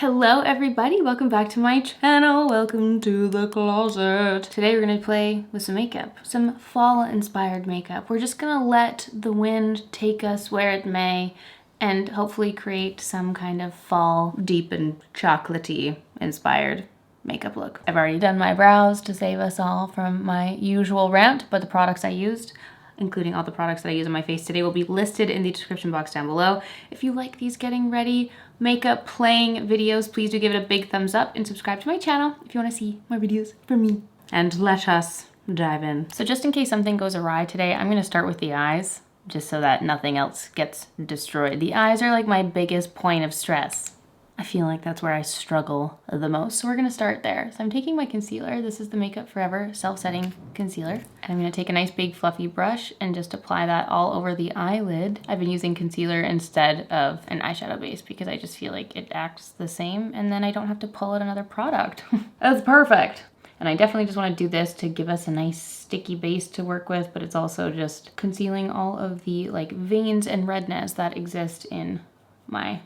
Hello everybody, welcome back to my channel. Welcome to the closet. Today we're gonna play with some makeup, some fall inspired makeup. We're just gonna let the wind take us where it may and hopefully create some kind of fall deep and chocolatey inspired makeup look. I've already done my brows to save us all from my usual rant, but the products I used, including all the products that I use on my face today, will be listed in the description box down below. If you like these getting ready makeup playing videos, please do give it a big thumbs up and subscribe to my channel if you want to see more videos from me. And let us dive in. So just in case something goes awry today, I'm going to start with the eyes, just so that nothing else gets destroyed. The eyes are like my biggest point of stress. I feel like that's where I struggle the most. So we're gonna start there. So I'm taking my concealer. This is the Makeup Forever Self-Setting Concealer. And I'm gonna take a nice big fluffy brush and just apply that all over the eyelid. I've been using concealer instead of an eyeshadow base because I just feel like it acts the same and then I don't have to pull out another product. That's perfect. And I definitely just wanna do this to give us a nice sticky base to work with, but it's also just concealing all of the like veins and redness that exist on my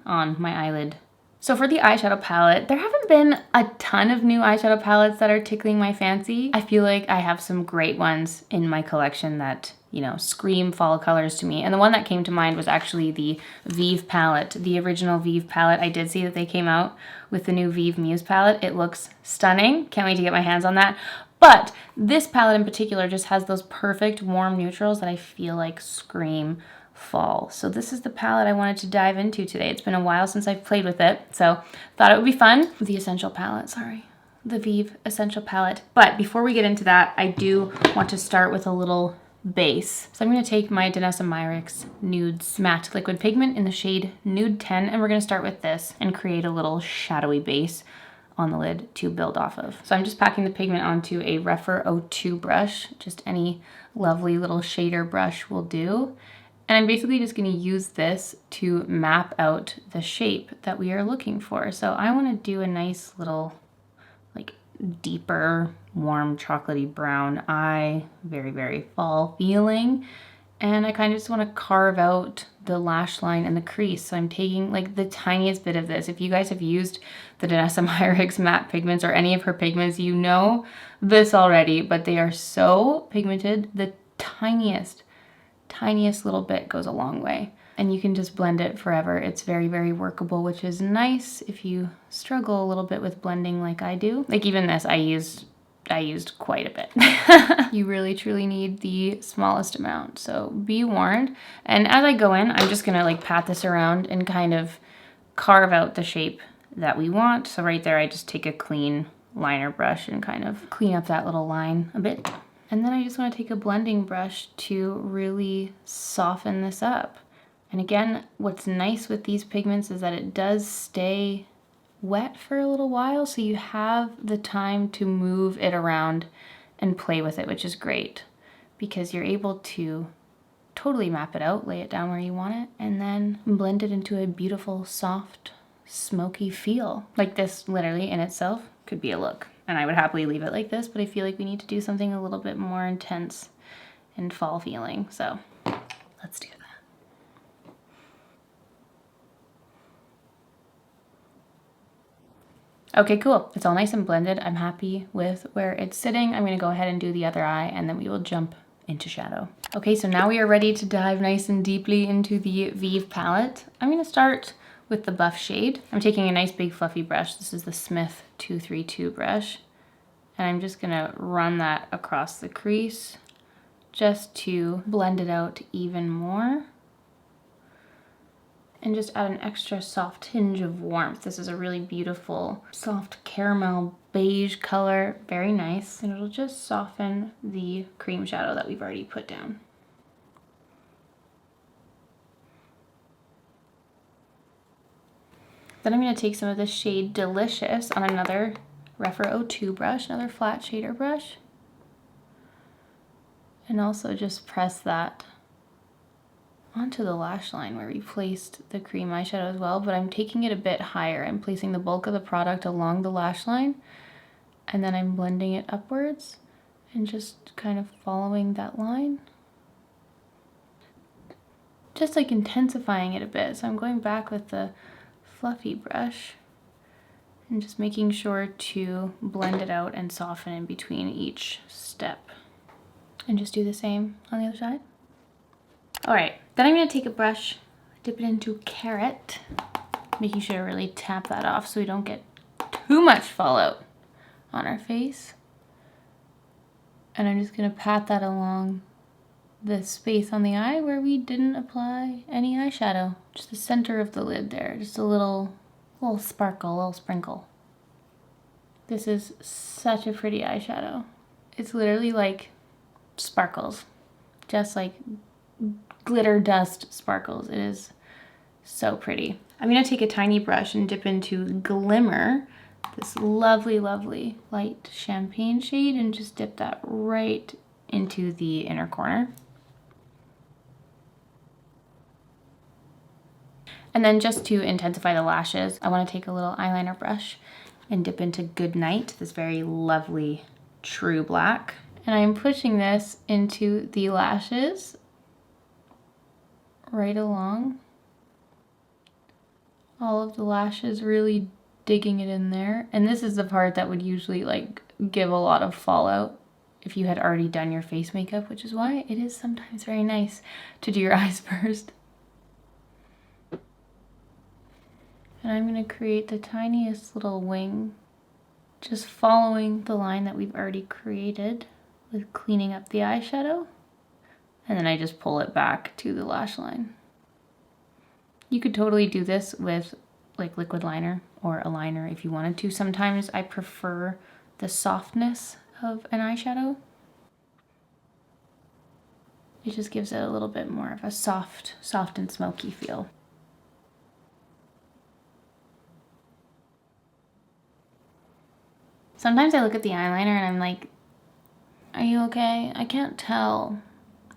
eyelid. So for the eyeshadow palette, there haven't been a ton of new eyeshadow palettes that are tickling my fancy. I feel like I have some great ones in my collection that, you know, scream fall colors to me. And the one that came to mind was actually the Vive palette, the original Vive palette. I did see that they came out with the new Vive Muse palette. It looks stunning. Can't wait to get my hands on that. But this palette in particular just has those perfect warm neutrals that I feel like scream fall. So this is the palette I wanted to dive into today. It's been a while since I've played with it, so thought it would be fun. The Essential palette, the Vive Essential palette. But before we get into that, I do want to start with a little base. So I'm going to take my Dejan the Man Nudes Matte Liquid Pigment in the shade Nude 10, and we're going to start with this and create a little shadowy base on the lid to build off of. So I'm just packing the pigment onto a Rephr 02 brush. Just any lovely little shader brush will do. And I'm basically just going to use this to map out the shape that we are looking for. So I want to do a nice little, like, deeper, warm, chocolatey brown eye, very, very fall feeling. And I kind of just want to carve out the lash line and the crease. So I'm taking like the tiniest bit of this. If you guys have used the Dejan the Man matte pigments or any of her pigments, you know this already, but they are so pigmented. The tiniest little bit goes a long way, and you can just blend it forever. It's very, very workable, which is nice if you struggle a little bit with blending like I do. Like even this, I used quite a bit. You really truly need the smallest amount, so be warned. And as I go in, I'm just gonna like pat this around and kind of carve out the shape that we want. So right there, I just take a clean liner brush and kind of clean up that little line a bit. And then I just want to take a blending brush to really soften this up. And again, what's nice with these pigments is that it does stay wet for a little while, so you have the time to move it around and play with it, which is great because you're able to totally map it out, lay it down where you want it, and then blend it into a beautiful, soft, smoky feel. Like this literally in itself could be a look. And I would happily leave it like this, but I feel like we need to do something a little bit more intense and fall feeling. So let's do that. Okay, cool. It's all nice and blended. I'm happy with where it's sitting. I'm gonna go ahead and do the other eye and then we will jump into shadow. Okay, so now we are ready to dive nice and deeply into the Vive palette. I'm gonna start with the buff shade. I'm taking a nice big fluffy brush. This is the Smith 232 brush. And I'm just gonna run that across the crease just to blend it out even more. And just add an extra soft hinge of warmth. This is a really beautiful, soft caramel beige color, very nice. And it'll just soften the cream shadow that we've already put down. Then I'm gonna take some of this shade Delicious on another Rephr 02 brush, another flat shader brush. And also just press that onto the lash line where we placed the cream eyeshadow as well, but I'm taking it a bit higher. I'm placing the bulk of the product along the lash line, and then I'm blending it upwards and just kind of following that line. Just like intensifying it a bit. So I'm going back with the fluffy brush And just making sure to blend it out and soften in between each step. And just do the same on the other side. All right, then I'm gonna take a brush, dip it into carrot, making sure to really tap that off so we don't get too much fallout on our face. And I'm just gonna pat that along the space on the eye where we didn't apply any eyeshadow. Just the center of the lid there, just a little sparkle, a little sprinkle. This is such a pretty eyeshadow. It's literally like sparkles, just like glitter dust sparkles. It is so pretty. I'm gonna take a tiny brush and dip into Glimmer, this lovely, lovely light champagne shade, and just dip that right into the inner corner. And then just to intensify the lashes, I want to take a little eyeliner brush and dip into Goodnight, this very lovely true black. And I'm pushing this into the lashes right along. All of the lashes, really digging it in there. And this is the part that would usually like give a lot of fallout if you had already done your face makeup, which is why it is sometimes very nice to do your eyes first. And I'm gonna create the tiniest little wing, just following the line that we've already created with cleaning up the eyeshadow. And then I just pull it back to the lash line. You could totally do this with like liquid liner or a liner if you wanted to. Sometimes I prefer the softness of an eyeshadow. It just gives it a little bit more of a soft and smoky feel. Sometimes I look at the eyeliner and I'm like, are you okay? I can't tell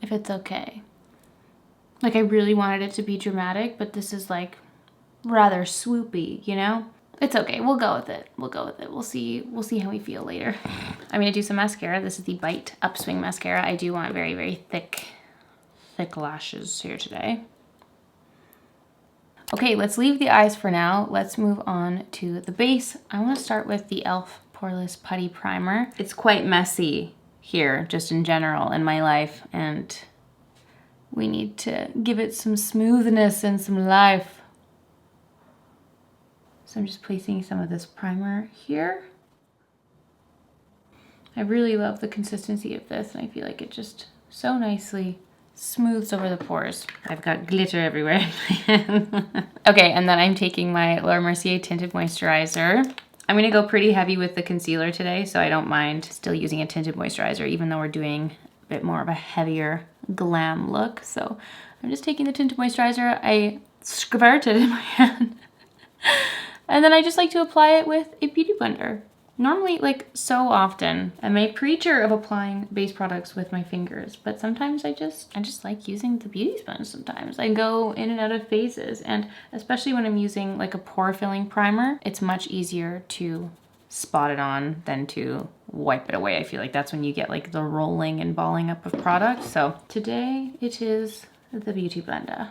if it's okay. Like I really wanted it to be dramatic, but this is like rather swoopy, you know? It's okay, we'll go with it. We'll go with it. We'll see how we feel later. I'm gonna do some mascara. This is the Bite Upswing Mascara. I do want very, very thick lashes here today. Okay, let's leave the eyes for now. Let's move on to the base. I wanna start with the e.l.f. Poreless Putty Primer. It's quite messy here, just in general in my life, and we need to give it some smoothness and some life. So I'm just placing some of this primer here. I really love the consistency of this, and I feel like it just so nicely smooths over the pores. I've got glitter everywhere. Okay, and then I'm taking my Laura Mercier Tinted Moisturizer. I'm gonna go pretty heavy with the concealer today, so I don't mind still using a tinted moisturizer, even though we're doing a bit more of a heavier glam look. So I'm just taking the tinted moisturizer. I squirted it in my hand. And then I just like to apply it with a beauty blender. Normally, like so often, I'm a preacher of applying base products with my fingers, but sometimes I just like using the beauty sponge sometimes. I go in and out of phases, and especially when I'm using like a pore filling primer, it's much easier to spot it on than to wipe it away. I feel like that's when you get like the rolling and balling up of product. So today it is the beauty blender.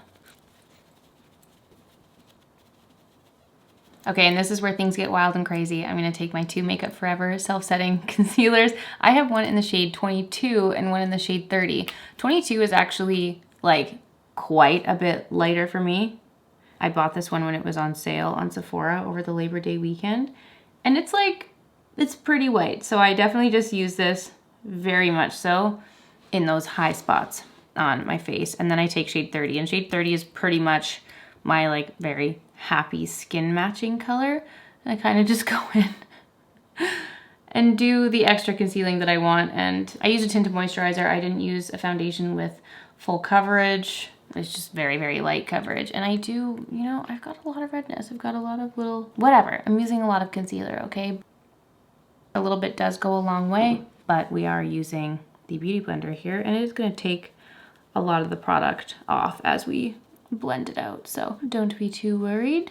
Okay, and this is where things get wild and crazy. I'm gonna take my two Makeup Forever self-setting concealers. I have one in the shade 22 and one in the shade 30. 22 is actually like quite a bit lighter for me. I bought this one when it was on sale on Sephora over the Labor Day weekend. And it's like, it's pretty white. So I definitely just use this very much so in those high spots on my face. And then I take shade 30, and shade 30 is pretty much my like very happy skin matching color. And I kind of just go in and do the extra concealing that I want. And I use a tinted moisturizer. I didn't use a foundation with full coverage. It's just very, very light coverage. And I do, you know, I've got a lot of redness. I've got a lot of little, whatever. I'm using a lot of concealer, okay? A little bit does go a long way, but we are using the Beauty Blender here, and it is gonna take a lot of the product off as we blend it out. So don't be too worried.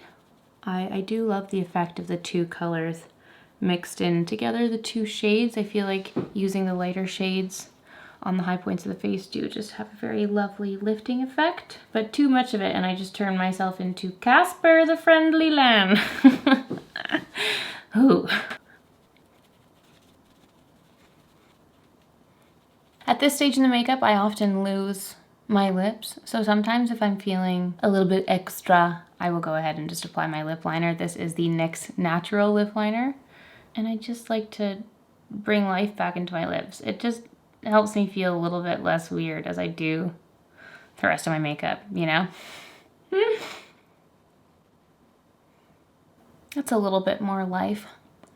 I do love the effect of the two colors mixed in together, the two shades. I feel like using the lighter shades on the high points of the face do just have a very lovely lifting effect, but too much of it and I just turn myself into Casper the Friendly Lamb. Ooh. At this stage in the makeup, I often lose my lips. So sometimes if I'm feeling a little bit extra, I will go ahead and just apply my lip liner. This is the NYX Natural Lip Liner. And I just like to bring life back into my lips. It just helps me feel a little bit less weird as I do the rest of my makeup, you know? That's a little bit more life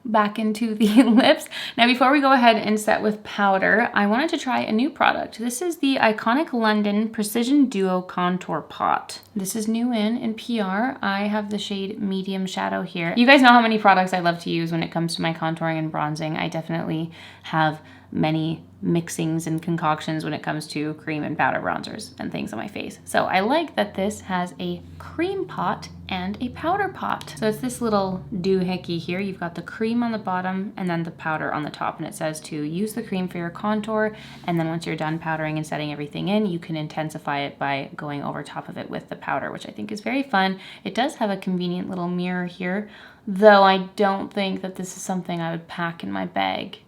back into the lips. Now before we go ahead and set with powder, I wanted to try a new product. This is the Iconic London Precision Duo Contour Pot. This is new in PR. I have the shade Medium Shadow here. You guys know how many products I love to use when it comes to my contouring and bronzing. I definitely have many mixings and concoctions when it comes to cream and powder bronzers and things on my face. So I like that this has a cream pot and a powder pot. So it's this little doohickey here. You've got the cream on the bottom and then the powder on the top, and it says to use the cream for your contour, and then once you're done powdering and setting everything in, you can intensify it by going over top of it with the powder, which I think is very fun. It does have a convenient little mirror here, though I don't think that this is something I would pack in my bag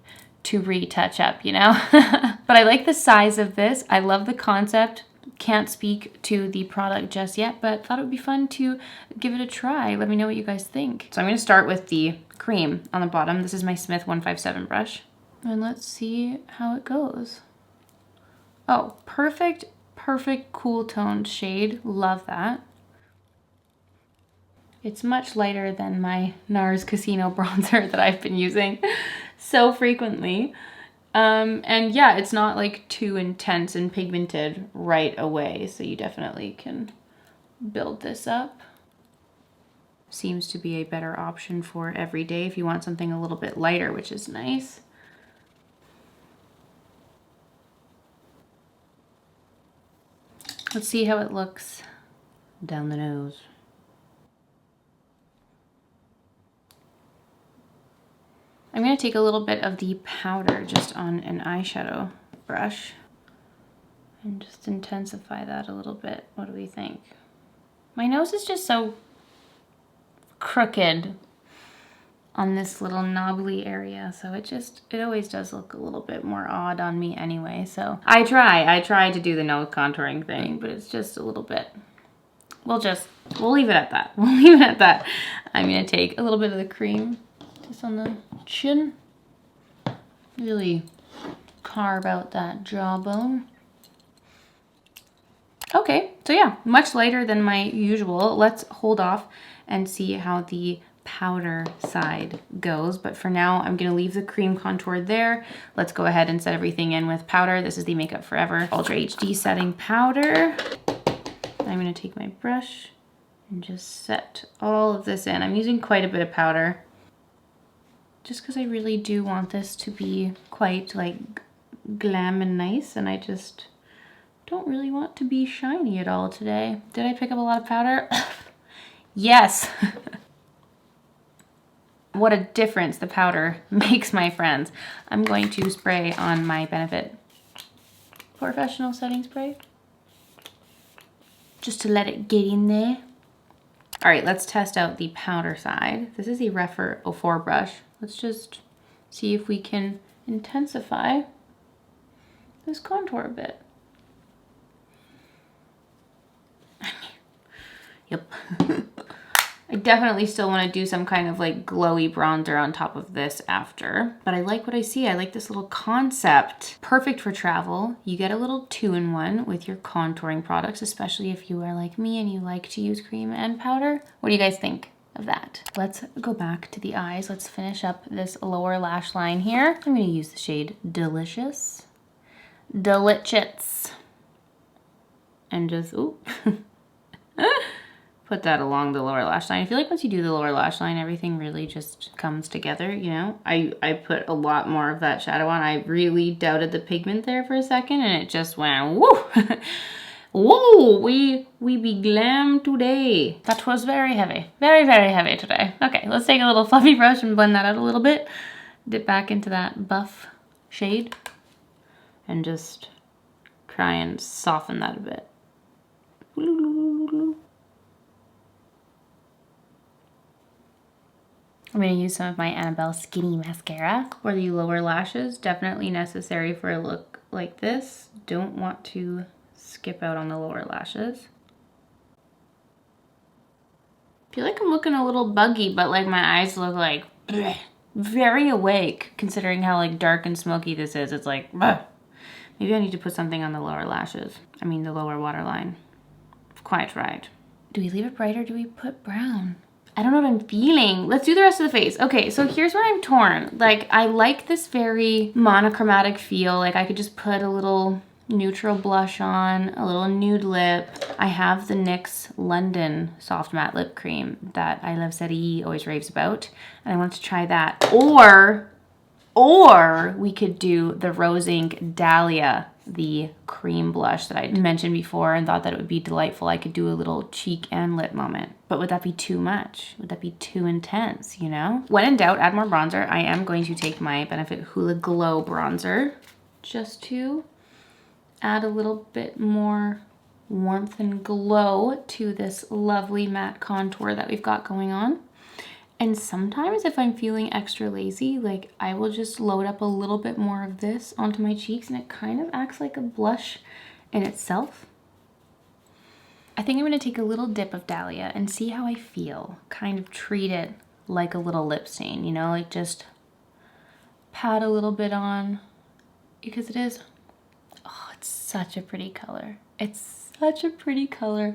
to retouch up, you know? But I like the size of this. I love the concept. Can't speak to the product just yet, but thought it would be fun to give it a try. Let me know what you guys think. So I'm gonna start with the cream on the bottom. This is my Smith 157 brush. And let's see how it goes. Oh, perfect, perfect cool toned shade. Love that. It's much lighter than my NARS Casino bronzer that I've been using so frequently. And yeah, it's not like too intense and pigmented right away, so you definitely can build this up. Seems to be a better option for every day if you want something a little bit lighter, which is nice. Let's see how it looks down the nose. I'm going to take a little bit of the powder just on an eyeshadow brush and just intensify that a little bit. What do we think? My nose is just so crooked on this little knobbly area, so it always does look a little bit more odd on me anyway. So I try to do the nose contouring thing, but it's just a little bit. We'll leave it at that. We'll leave it at that. I'm going to take a little bit of the cream just on the chin. Really carve out that jawbone. Okay, so yeah, much lighter than my usual. Let's hold off and see how the powder side goes. But for now, I'm gonna leave the cream contour there. Let's go ahead and set everything in with powder. This is the Makeup Forever Ultra HD Setting Powder. I'm gonna take my brush and just set all of this in. I'm using quite a bit of powder, just because I really do want this to be quite like glam and nice, and I just don't really want to be shiny at all today. Did I pick up a lot of powder? Yes. What a difference the powder makes, my friends. I'm going to spray on my Benefit Professional Setting Spray, just to let it get in there. All right, let's test out the powder side. This is the Refer 04 brush. Let's just see if we can intensify this contour a bit. Yep. I definitely still want to do some kind of like glowy bronzer on top of this after, but I like what I see. I like this little concept. Perfect for travel. You get a little 2-in-1 with your contouring products, especially if you are like me and you like to use cream and powder. What do you guys think of that? Let's go back to the eyes. Let's finish up this lower lash line here. I'm going to use the shade Delicious. Delicious. And just, ooh. Put that along the lower lash line. I feel like once you do the lower lash line, everything really just comes together, you know? I put a lot more of that shadow on. I really doubted the pigment there for a second, and it just went, woo! Whoa, we be glam today. That was very heavy. Very, very heavy today. Okay, let's take a little fluffy brush and blend that out a little bit. Dip back into that buff shade and just try and soften that a bit. I'm gonna use some of my Annabelle Skinny Mascara for the lower lashes. Definitely necessary for a look like this. Don't want to skip out on the lower lashes. I feel like I'm looking a little buggy, but like my eyes look like bleh, very awake considering how like dark and smoky this is. It's like, bleh. Maybe I need to put something on the lower lashes. I mean the lower waterline. Quite right. Do we leave it bright or do we put brown? I don't know what I'm feeling. Let's do the rest of the face. Okay, so here's where I'm torn. Like I like this very monochromatic feel. Like I could just put a little neutral blush on, a little nude lip. I have the NYX London Soft Matte Lip Cream that I Love City always raves about, and I want to try that. Or we could do the Rose Inc Dahlia, the cream blush that I mentioned before and thought that it would be delightful. I could do a little cheek and lip moment. But would that be too much? Would that be too intense, you know? When in doubt, add more bronzer. I am going to take my Benefit Hoola Glow bronzer just to add a little bit more warmth and glow to this lovely matte contour that we've got going on. And sometimes if I'm feeling extra lazy, like I will just load up a little bit more of this onto my cheeks and it kind of acts like a blush in itself. I think I'm gonna take a little dip of Dahlia and see how I feel. Kind of treat it like a little lip stain, you know, like just pat a little bit on because it is, oh, it's such a pretty color. It's such a pretty color.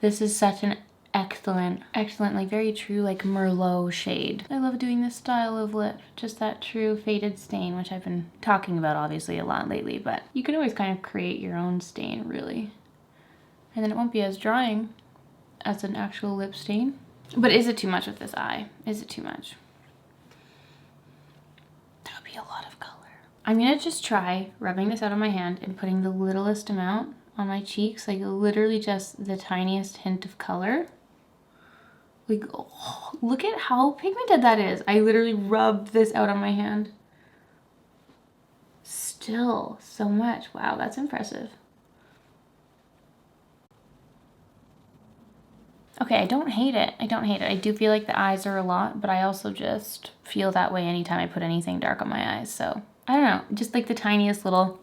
This is such an excellent, like very true, like Merlot shade. I love doing this style of lip, just that true faded stain, which I've been talking about obviously a lot lately, but you can always kind of create your own stain really. And then it won't be as drying as an actual lip stain. But is it too much with this eye? Is it too much? That would be a lot of color. I'm gonna just try rubbing this out on my hand and putting the littlest amount on my cheeks, like literally just the tiniest hint of color. Like, oh, look at how pigmented that is. I literally rubbed this out on my hand. Still so much. Wow, that's impressive. Okay, I don't hate it. I don't hate it. I do feel like the eyes are a lot, but I also just feel that way anytime I put anything dark on my eyes. So I don't know, just like the tiniest little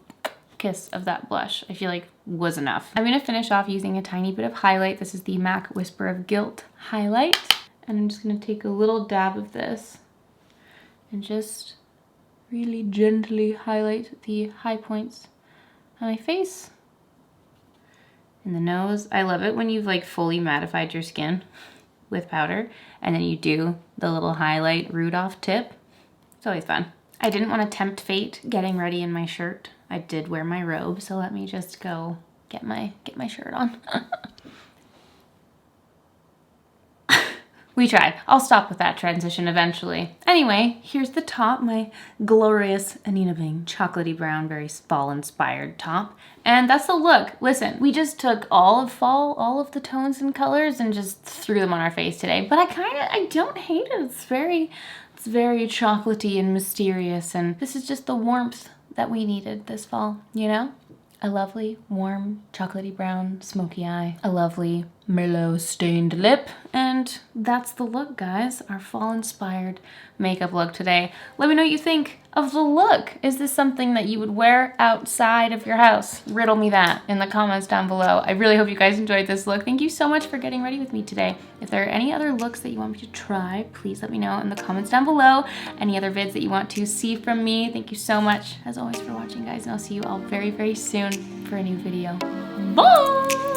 kiss of that blush, I feel like was enough. I'm gonna finish off using a tiny bit of highlight. This is the MAC Whisper of Guilt highlight. And I'm just gonna take a little dab of this and just really gently highlight the high points on my face. In the nose. I love it when you've like fully mattified your skin with powder and then you do the little highlight root off tip. It's always fun. I didn't want to tempt fate getting ready in my shirt. I did wear my robe, so let me just go get my shirt on. We tried. I'll stop with that transition eventually. Anyway, here's the top, my glorious Anina Bing chocolatey brown, very fall inspired top. And that's the look. Listen, we just took all of fall, all of the tones and colors and just threw them on our face today. But I don't hate it. It's very chocolatey and mysterious. And this is just the warmth that we needed this fall, you know? A lovely, warm, chocolatey brown, smoky eye. A lovely Merlot stained lip. And that's the look, guys. Our fall-inspired makeup look today. Let me know what you think of the look. Is this something that you would wear outside of your house? Riddle me that in the comments down below. I really hope you guys enjoyed this look. Thank you so much for getting ready with me today. If there are any other looks that you want me to try, please let me know in the comments down below. Any other vids that you want to see from me. Thank you so much, as always, for watching, guys. And I'll see you all very, very soon for a new video. Bye!